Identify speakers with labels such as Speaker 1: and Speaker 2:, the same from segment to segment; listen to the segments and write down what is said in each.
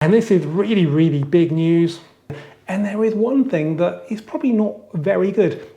Speaker 1: And this is really, really big news. And there is one thing that is probably not very good.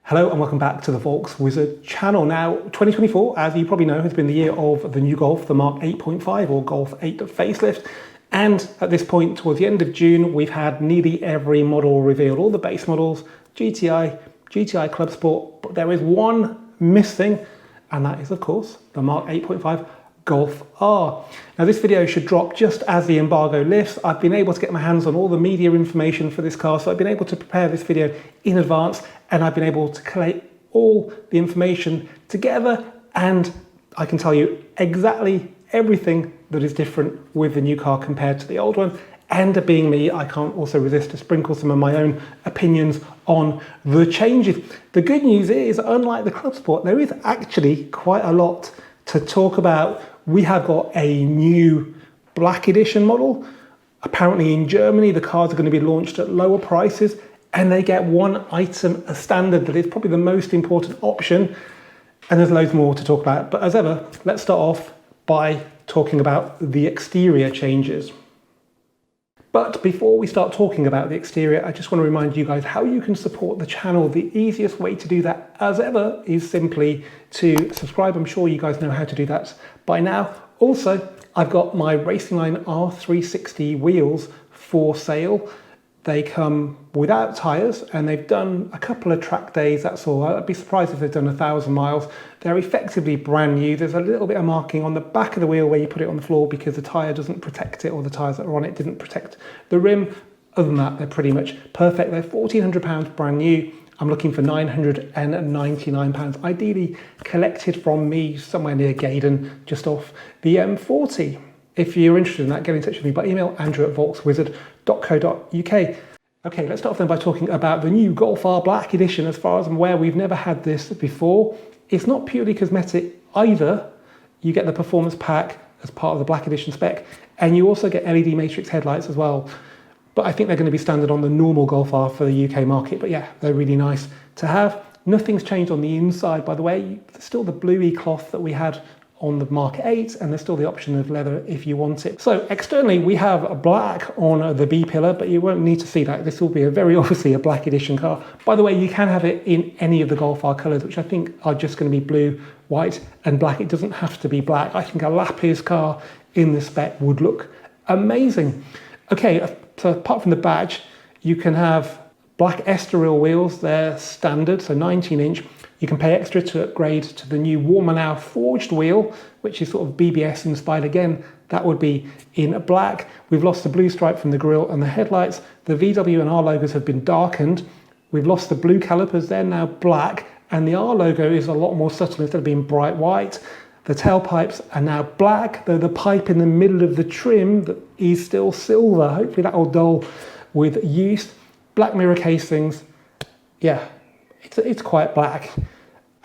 Speaker 1: Hello and welcome back to the Volks Wizard channel. Now, 2024, as you probably know, has been the year of the new Golf, the Mark 8.5 or Golf 8 facelift. And at this point, towards the end of June, we've had nearly every model revealed, all the base models, GTI, Clubsport, but there is one missing, and that is, of course, the Mark 8.5 Golf R. Now, this video should drop just as the embargo lifts. I've been able to get my hands on all the media information for this car, so I've been able to prepare this video in advance, and I've been able to collate all the information together, and I can tell you exactly everything that is different with the new car compared to the old one. And being me, I can't also resist to sprinkle some of my own opinions on the changes. The good news is, unlike the Clubsport, there is actually quite a lot to talk about. We have got a new black edition model. Apparently in Germany, the cars are going to be launched at lower prices, and they get one item as standard that is probably the most important option. And there's loads more to talk about. But as ever, let's start off by talking about the exterior changes. But before we start talking about the exterior, I just want to remind you guys how you can support the channel. The easiest way to do that, as ever, is simply to subscribe. I'm sure you guys know how to do that by now. Also, I've got my Racing Line R360 wheels for sale. They come without tyres, and they've done a couple of track days, that's all. I'd be surprised if they've done 1,000 miles. They're effectively brand new. There's a little bit of marking on the back of the wheel where you put it on the floor because the tyre doesn't protect it, or the tyres that are on it didn't protect the rim. Other than that, they're pretty much perfect. They're £1,400 brand new. I'm looking for £999, ideally collected from me somewhere near Gaydon, just off the M40. If you're interested in that, get in touch with me by email, andrew@volkswizard.co.uk. Okay, let's start off then by talking about the new Golf R Black Edition. As far as I'm aware, we've never had this before. It's not purely cosmetic either. You get the performance pack as part of the Black Edition spec, and you also get LED matrix headlights as well. But I think they're going to be standard on the normal Golf R for the UK market. But yeah, they're really nice to have. Nothing's changed on the inside, by the way. There's still the bluey cloth that we had on the Mark 8, and there's still the option of leather if you want it. So externally, we have a black on the B pillar, but you won't need to see that. This will be very obviously a Black Edition car. By the way, you can have it in any of the Golf R colours, which I think are just going to be blue, white and black. It doesn't have to be black. I think a Lapis car in the spec would look amazing. Okay, so apart from the badge, you can have black Estoril wheels. They're standard, so 19-inch. You can pay extra to upgrade to the new Warmer Now forged wheel, which is sort of BBS inspired again. That would be in black. We've lost the blue stripe from the grille and the headlights. The VW and R logos have been darkened. We've lost the blue calipers, they're now black. And the R logo is a lot more subtle instead of being bright white. The tailpipes are now black, though the pipe in the middle of the trim is still silver. Hopefully that will dull with use. Black mirror casings. Yeah, it's quite black.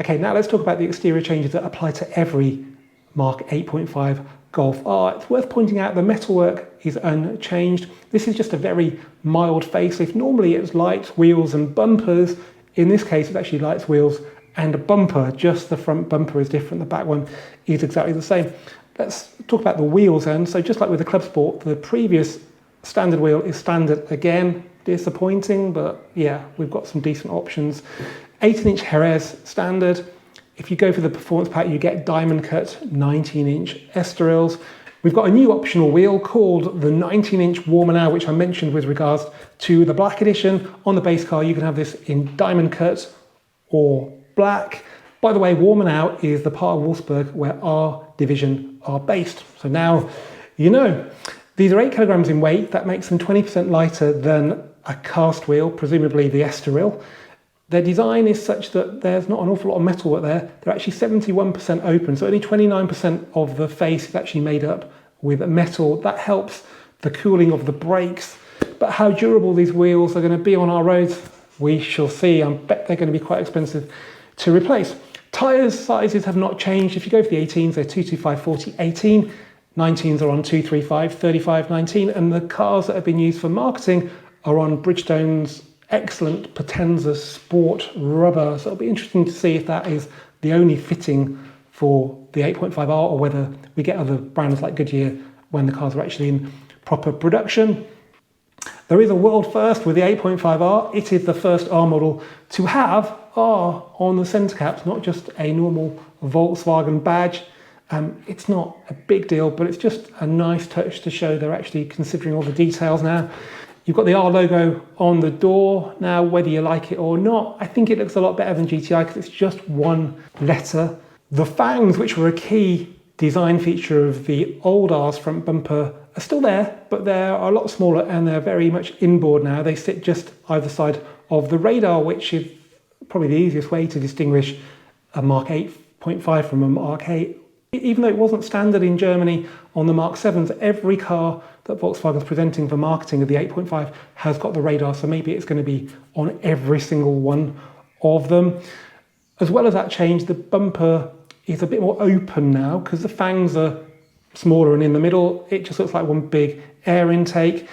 Speaker 1: Okay, now let's talk about the exterior changes that apply to every Mark 8.5 Golf R. It's worth pointing out the metalwork is unchanged. This is just a very mild facelift. Normally it's lights, wheels and bumpers. In this case, it's actually lights, wheels and a bumper. Just the front bumper is different. The back one is exactly the same. Let's talk about the wheels then. So just like with the Clubsport, the previous standard wheel is standard again. Disappointing, but yeah, we've got some decent options. 18-inch Jerez standard. If you go for the performance pack, you get diamond cut 19-inch Estorils. We've got a new optional wheel called the 19-inch Warmer Now, which I mentioned with regards to the Black Edition. On the base car, you can have this in diamond cut or black. By the way, Warmer Now is the part of Wolfsburg where our division are based. So now you know. These are 8 kilograms in weight. That makes them 20% lighter than a cast wheel, presumably the Estoril. Their design is such that there's not an awful lot of metalwork there. They're actually 71% open, so only 29% of the face is actually made up with metal. That helps the cooling of the brakes. But how durable these wheels are going to be on our roads, we shall see. I bet they're going to be quite expensive to replace. Tyres sizes have not changed. If you go for the 18s, they're 225, 40, 18. 19s are on 235, 35, 19. And the cars that have been used for marketing are on Bridgestone's excellent Potenza Sport rubber. So it'll be interesting to see if that is the only fitting for the 8.5R, or whether we get other brands like Goodyear when the cars are actually in proper production. There is a world first with the 8.5R. It is the first R model to have R on the centre caps, not just a normal Volkswagen badge. It's not a big deal, but it's just a nice touch to show they're actually considering all the details now. You've got the R logo on the door. Now, whether you like it or not, I think it looks a lot better than GTI because it's just one letter. The fangs, which were a key design feature of the old R's front bumper, are still there, but they're a lot smaller and they're very much inboard now. They sit just either side of the radar, which is probably the easiest way to distinguish a Mark 8.5 from a Mark 8. Even though it wasn't standard in Germany on the Mark 7s, every car that Volkswagen's presenting for marketing of the 8.5 has got the radar, so maybe it's going to be on every single one of them. As well as that change, the bumper is a bit more open now because the fangs are smaller, and in the middle it just looks like one big air intake.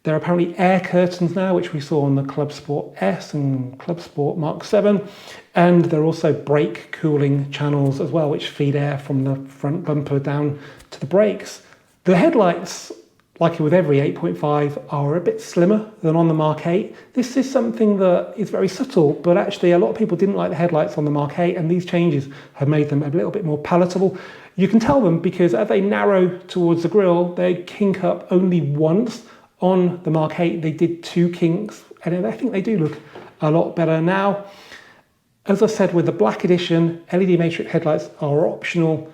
Speaker 1: There are apparently air curtains now, which we saw on the Clubsport S and Clubsport Mark 7, and there are also brake cooling channels as well, which feed air from the front bumper down to the brakes. The headlights, like with every 8.5, are a bit slimmer than on the Mark 8. This is something that is very subtle, but actually a lot of people didn't like the headlights on the Mark 8, and these changes have made them a little bit more palatable. You can tell them because as they narrow towards the grille, they kink up only once. On the Mark 8, they did 2 kinks, and I think they do look a lot better now. As I said, with the Black Edition, LED matrix headlights are optional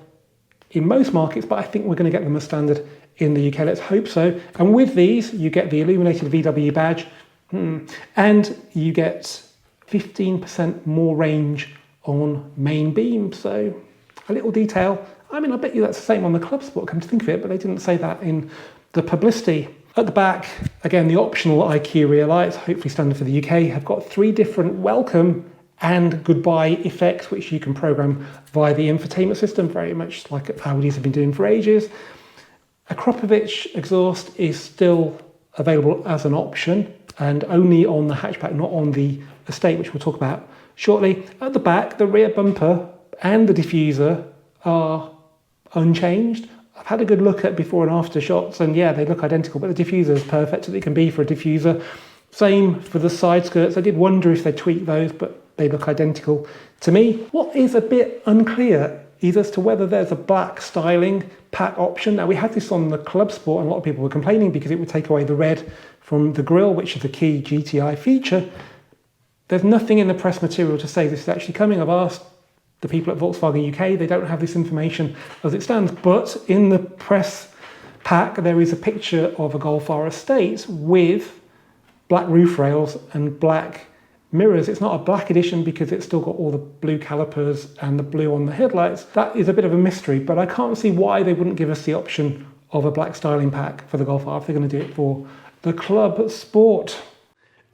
Speaker 1: in most markets, but I think we're going to get them as standard in the UK. Let's hope so. And with these, you get the illuminated VW badge, and you get 15% more range on main beam. So a little detail. I mean, I bet you that's the same on the Clubsport, come to think of it, but they didn't say that in the publicity. At the back, again, the optional IQ rear lights, hopefully standard for the UK, have got 3 different welcome and goodbye effects, which you can program via the infotainment system, very much like Audis have been doing for ages. A Kropovich exhaust is still available as an option, and only on the hatchback, not on the estate, which we'll talk about shortly. At the back, the rear bumper and the diffuser are unchanged. I've had a good look at before and after shots, and yeah, they look identical, but the diffuser is perfect as it can be for a diffuser. Same for the side skirts. I did wonder if they tweaked those, but they look identical to me. What is a bit unclear is as to whether there's a black styling pack option. Now, we had this on the Clubsport, and a lot of people were complaining because it would take away the red from the grille, which is a key GTI feature. There's nothing in the press material to say this is actually coming. I've asked the people at Volkswagen UK, they don't have this information as it stands, but in the press pack there is a picture of a Golf R estate with black roof rails and black mirrors. It's not a black edition because it's still got all the blue calipers and the blue on the headlights. That is a bit of a mystery, but I can't see why they wouldn't give us the option of a black styling pack for the Golf R if they're going to do it for the Clubsport.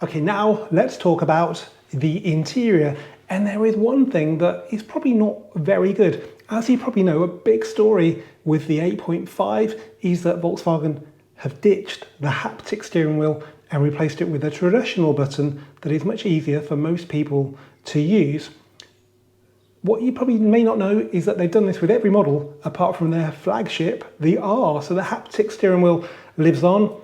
Speaker 1: Okay, now let's talk about the interior. And there is one thing that is probably not very good. As you probably know, a big story with the 8.5 is that Volkswagen have ditched the haptic steering wheel and replaced it with a traditional button that is much easier for most people to use. What you probably may not know is that they've done this with every model apart from their flagship, the R. So the haptic steering wheel lives on.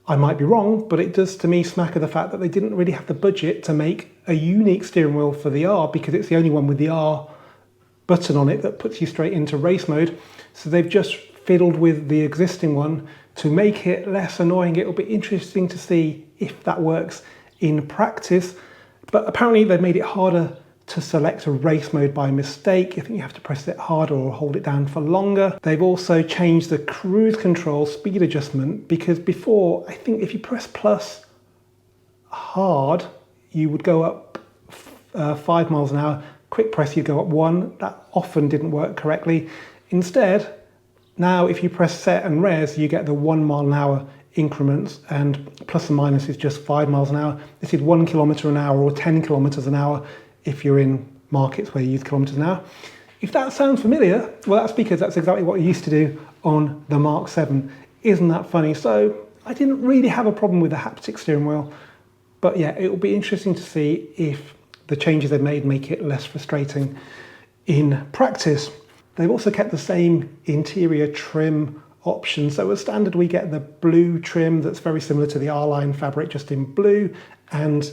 Speaker 1: I might be wrong, but it does to me smack of the fact that they didn't really have the budget to make a unique steering wheel for the R, because it's the only one with the R button on it that puts you straight into race mode. So they've just fiddled with the existing one to make it less annoying. It'll be interesting to see if that works in practice. But apparently they've made it harder to select a race mode by mistake. I think you have to press it harder or hold it down for longer. They've also changed the cruise control speed adjustment, because before, I think if you press plus hard, you would go up 5 miles an hour. Quick press, you go up 1. That often didn't work correctly. Instead, now if you press set and res, you get the 1 mile an hour increments, and plus and minus is just 5 miles an hour. This is 1 kilometre an hour or 10 kilometres an hour if you're in markets where you use kilometres an hour. If that sounds familiar, well, that's because that's exactly what you used to do on the Mark 7. Isn't that funny? So I didn't really have a problem with the haptic steering wheel, but yeah, it will be interesting to see if the changes they've made make it less frustrating in practice. They've also kept the same interior trim option. So as standard, we get the blue trim that's very similar to the R-Line fabric, just in blue, and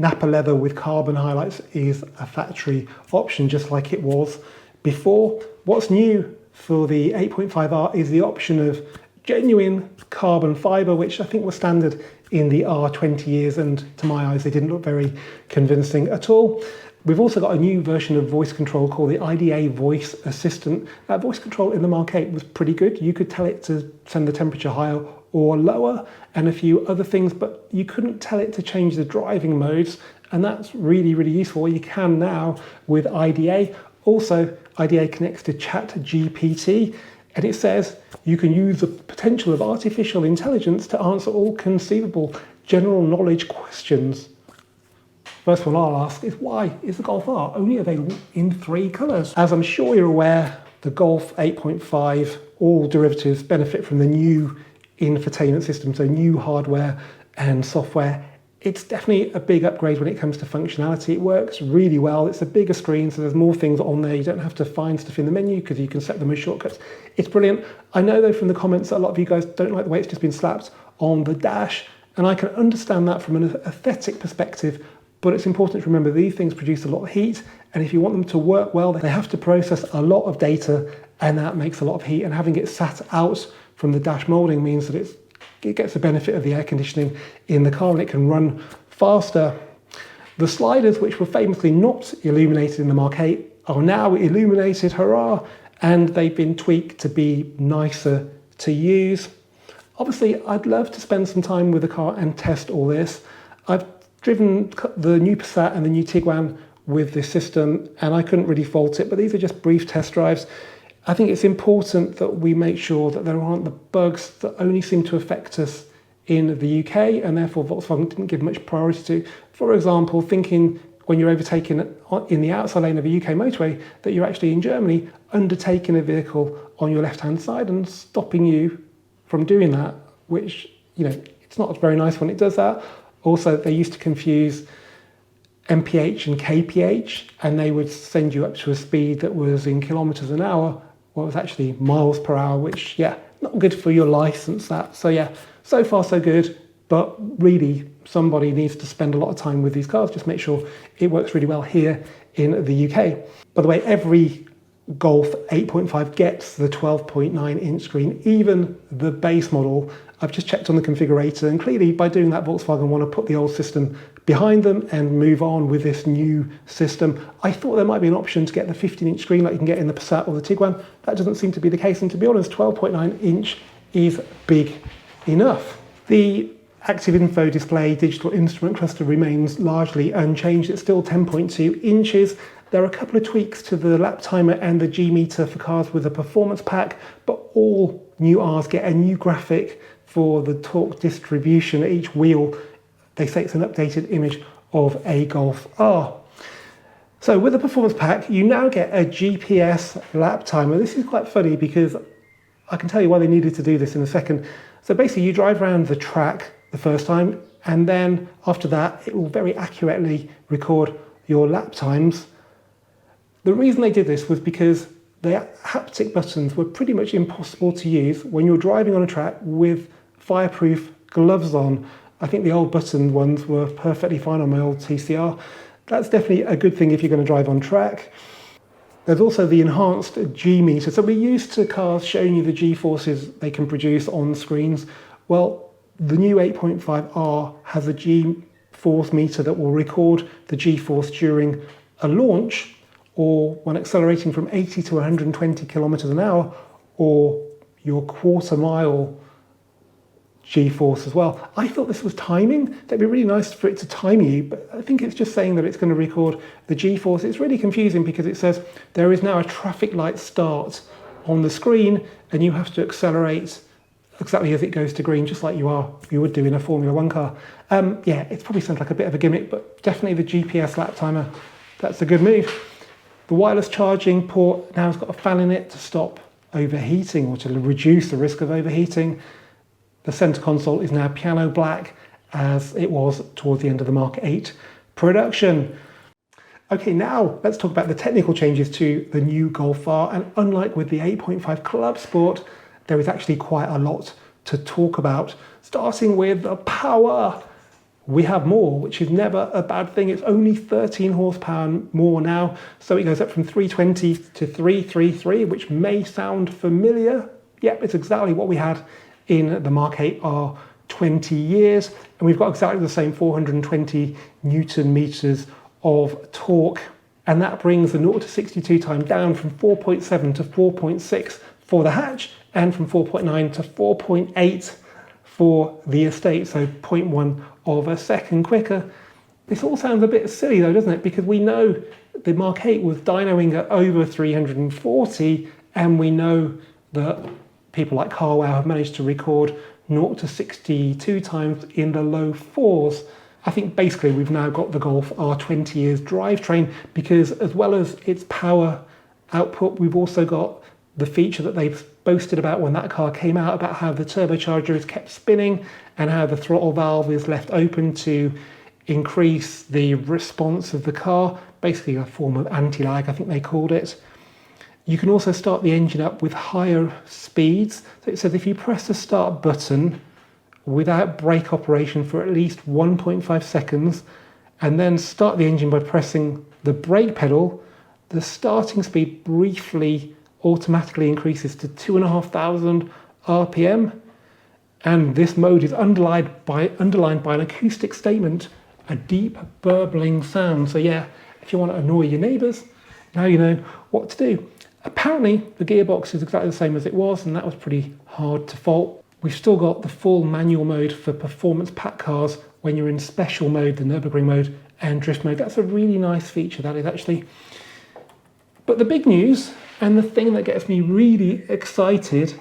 Speaker 1: Napa leather with carbon highlights is a factory option, just like it was before. What's new for the 8.5R is the option of genuine carbon fiber, which I think was standard in the R20 years, and to my eyes, they didn't look very convincing at all. We've also got a new version of voice control called the IDA Voice Assistant. That voice control in the Mark 8 was pretty good. You could tell it to send the temperature higher or lower and a few other things, but you couldn't tell it to change the driving modes, and that's really, really useful. You can now with IDA. Also, IDA connects to ChatGPT, and it says you can use the potential of artificial intelligence to answer all conceivable general knowledge questions. First one I'll ask is, why is the Golf R only available in 3 colours? As I'm sure you're aware, the Golf 8.5, all derivatives benefit from the new infotainment system, so new hardware and software. It's definitely a big upgrade when it comes to functionality. It works really well. It's a bigger screen, so there's more things on there. You don't have to find stuff in the menu because you can set them as shortcuts. It's brilliant. I know though from the comments that a lot of you guys don't like the way it's just been slapped on the dash, and I can understand that from an aesthetic perspective, but it's important to remember these things produce a lot of heat, and if you want them to work well, they have to process a lot of data, and that makes a lot of heat, and having it sat out from the dash moulding means that it gets the benefit of the air conditioning in the car and it can run faster. The sliders, which were famously not illuminated in the Mark 8, are now illuminated, hurrah, and they've been tweaked to be nicer to use. Obviously, I'd love to spend some time with the car and test all this. I've driven the new Passat and the new Tiguan with this system, and I couldn't really fault it, but these are just brief test drives. I think it's important that we make sure that there aren't the bugs that only seem to affect us in the UK, and therefore Volkswagen didn't give much priority to. For example, thinking when you're overtaking in the outside lane of a UK motorway that you're actually in Germany undertaking a vehicle on your left-hand side and stopping you from doing that, which, you know, it's not very nice when it does that. Also, they used to confuse MPH and KPH, and they would send you up to a speed that was in kilometers an hour. Well, it was actually miles per hour, which, yeah, not good for your license, that. So yeah, so far so good, but really somebody needs to spend a lot of time with these cars, just make sure it works really well here in the UK. By the way, every Golf 8.5 gets the 12.9 inch screen, even the base model. I've just checked on the configurator, and clearly by doing that, Volkswagen want to put the old system behind them and move on with this new system. I thought there might be an option to get the 15-inch screen like you can get in the Passat or the Tiguan. That doesn't seem to be the case, and to be honest, 12.9 inch is big enough. The Active Info Display digital instrument cluster remains largely unchanged. It's still 10.2 inches. There are a couple of tweaks to the lap timer and the G meter for cars with a performance pack, but all new Rs get a new graphic for the torque distribution at each wheel. They say it's an updated image of a Golf R. So with the performance pack, you now get a GPS lap timer. This is quite funny because I can tell you why they needed to do this in a second. So basically you drive around the track the first time, and then after that, it will very accurately record your lap times. The reason they did this was because the haptic buttons were pretty much impossible to use when you're driving on a track with fireproof gloves on. I think the old button ones were perfectly fine on my old TCR. That's definitely a good thing if you're going to drive on track. There's also the enhanced G meter. So we're used to cars showing you the G forces they can produce on screens. Well, the new 8.5R has a G force meter that will record the G force during a launch, or when accelerating from 80 to 120 kilometers an hour, or your quarter mile G-force as well. I thought this was timing. That'd be really nice for it to time you, but I think it's just saying that it's going to record the G-force. It's really confusing because it says there is now a traffic light start on the screen, and you have to accelerate exactly as it goes to green, just like you would do in a Formula One car. Yeah, it probably sounds like a bit of a gimmick, but definitely the GPS lap timer, that's a good move. The wireless charging port now has got a fan in it to stop overheating or to reduce the risk of overheating. The center console is now piano black, as it was towards the end of the Mark 8 production. Okay, now let's talk about the technical changes to the new Golf R. And unlike with the 8.5 Clubsport, there is actually quite a lot to talk about. Starting with the power. We have more, which is never a bad thing. It's only 13 horsepower more now. So it goes up from 320 to 333, which may sound familiar. Yep, it's exactly what we had in the Mark 8R 20 years. And we've got exactly the same 420 Newton meters of torque. And that brings the 0 to 62 time down from 4.7 to 4.6 for the hatch and from 4.9 to 4.8 for the estate, so 0.1 of a second quicker. This all sounds a bit silly though, doesn't it? Because we know the Mark 8 was dynoing at over 340, and we know that people like Carwow have managed to record 0 to 62 times in the low fours. I think basically we've now got the Golf R 20 years drivetrain, because as well as its power output, we've also got the feature that they've boasted about when that car came out, about how the turbocharger is kept spinning and how the throttle valve is left open to increase the response of the car, basically a form of anti-lag, I think they called it. You can also start the engine up with higher speeds. So it says if you press the start button without brake operation for at least 1.5 seconds and then start the engine by pressing the brake pedal, the starting speed briefly automatically increases to 2,500 RPM, and this mode is underlined by an acoustic statement, a deep burbling sound. So yeah, if you want to annoy your neighbours, now you know what to do. Apparently the gearbox is exactly the same as it was, and that was pretty hard to fault. We've still got the full manual mode for performance pack cars when you're in special mode, the Nürburgring mode and drift mode. That's a really nice feature, that is actually. But the big news, and the thing that gets me really excited,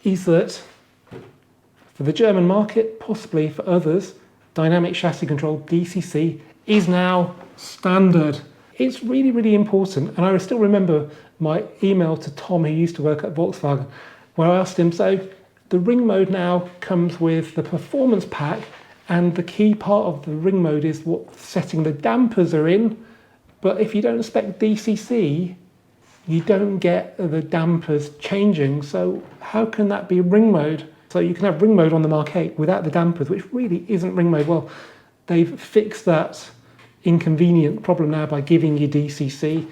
Speaker 1: is that for the German market, possibly for others, dynamic chassis control, DCC, is now standard. It's really, really important. And I still remember my email to Tom, who used to work at Volkswagen, where I asked him, so the ring mode now comes with the performance pack, and the key part of the ring mode is what setting the dampers are in. But if you don't spec DCC, you don't get the dampers changing. So how can that be ring mode? So you can have ring mode on the Mark 8 without the dampers, which really isn't ring mode. Well, they've fixed that inconvenient problem now by giving you DCC.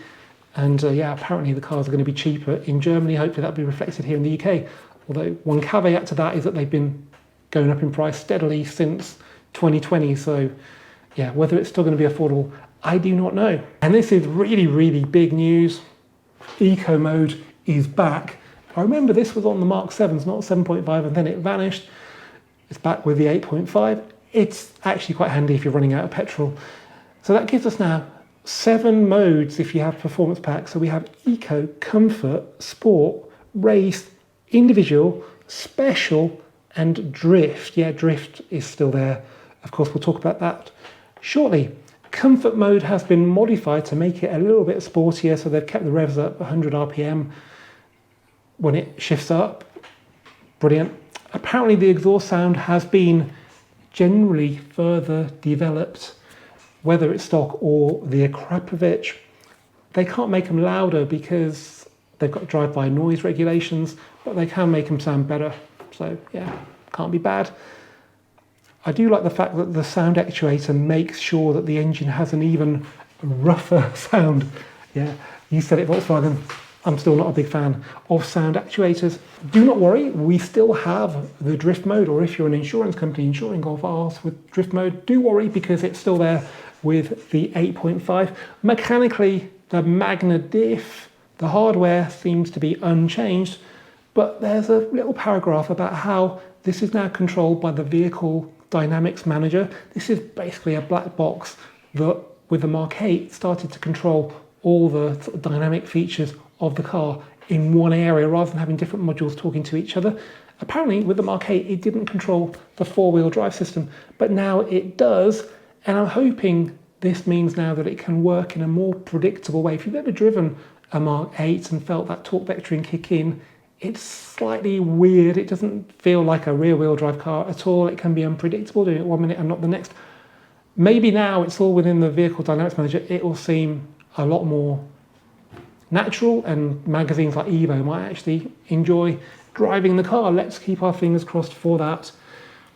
Speaker 1: And yeah, apparently the cars are going to be cheaper in Germany. Hopefully that'll be reflected here in the UK. Although one caveat to that is that they've been going up in price steadily since 2020. So yeah, whether it's still going to be affordable, I do not know. And this is really, really big news. Eco mode is back. I remember this was on the Mark 7s, not 7.5, and then it vanished. It's back with the 8.5. It's actually quite handy if you're running out of petrol. So that gives us now 7 modes if you have performance packs. So we have Eco, Comfort, Sport, Race, Individual, Special, and Drift. Yeah, Drift is still there. Of course, we'll talk about that shortly. Comfort mode has been modified to make it a little bit sportier, so they've kept the revs up 100 RPM when it shifts up. Brilliant. Apparently the exhaust sound has been generally further developed, whether it's stock or the Akrapovic. They can't make them louder because they've got drive-by noise regulations, but they can make them sound better. So yeah, can't be bad. I do like the fact that the sound actuator makes sure that the engine has an even rougher sound. Yeah, you said it, Volkswagen. I'm still not a big fan of sound actuators. Do not worry, we still have the drift mode, or if you're an insurance company insuring Golf Rs with drift mode, do worry because it's still there with the 8.5. Mechanically, the Magna Diff, the hardware seems to be unchanged, but there's a little paragraph about how this is now controlled by the Vehicle Dynamics Manager. This is basically a black box that, with the Mark 8, started to control all the sort of dynamic features of the car in one area rather than having different modules talking to each other. Apparently, with the Mark 8, it didn't control the four-wheel drive system, but now it does, and I'm hoping this means now that it can work in a more predictable way. If you've ever driven a Mark 8 and felt that torque vectoring kick in, it's slightly weird. It doesn't feel like a rear-wheel drive car at all. It can be unpredictable, doing it one minute and not the next. Maybe now it's all within the Vehicle Dynamics Manager. It will seem a lot more natural, and magazines like Evo might actually enjoy driving the car. Let's keep our fingers crossed for that.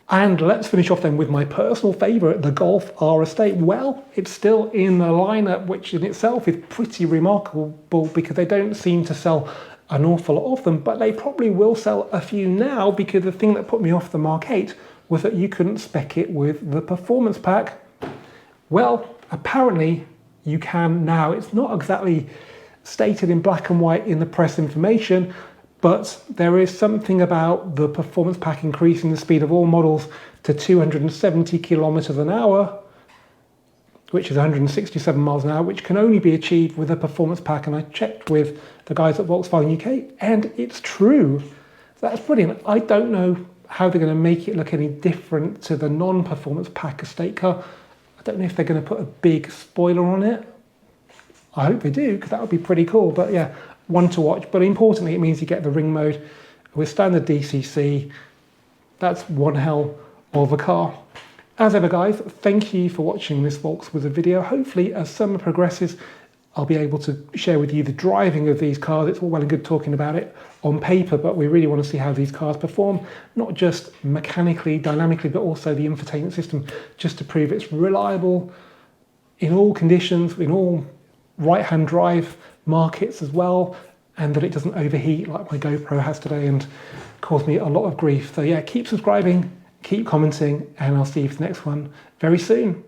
Speaker 1: And let's finish off then with my personal favourite, the Golf R Estate. Well, it's still in the lineup, which in itself is pretty remarkable because they don't seem to sell an awful lot of them, but they probably will sell a few now, because the thing that put me off the Mark 8 was that you couldn't spec it with the performance pack. Well, apparently you can now. It's not exactly stated in black and white in the press information, but there is something about the performance pack increasing the speed of all models to 270 kilometers an hour, which is 167 miles an hour, which can only be achieved with a performance pack. And I checked with the guys at Volkswagen UK, and it's true. That's brilliant. I don't know how they're going to make it look any different to the non-performance pack estate car. I don't know if they're going to put a big spoiler on it. I hope they do, because that would be pretty cool. But yeah, one to watch. But importantly, it means you get the ring mode with standard DCC. That's one hell of a car. As ever, guys, thank you for watching this Volkswagen video. Hopefully, as summer progresses, I'll be able to share with you the driving of these cars. It's all well and good talking about it on paper, but we really want to see how these cars perform, not just mechanically, dynamically, but also the infotainment system, just to prove it's reliable in all conditions, in all right-hand drive markets as well, and that it doesn't overheat like my GoPro has today and cause me a lot of grief. So yeah, keep subscribing, keep commenting, and I'll see you for the next one very soon.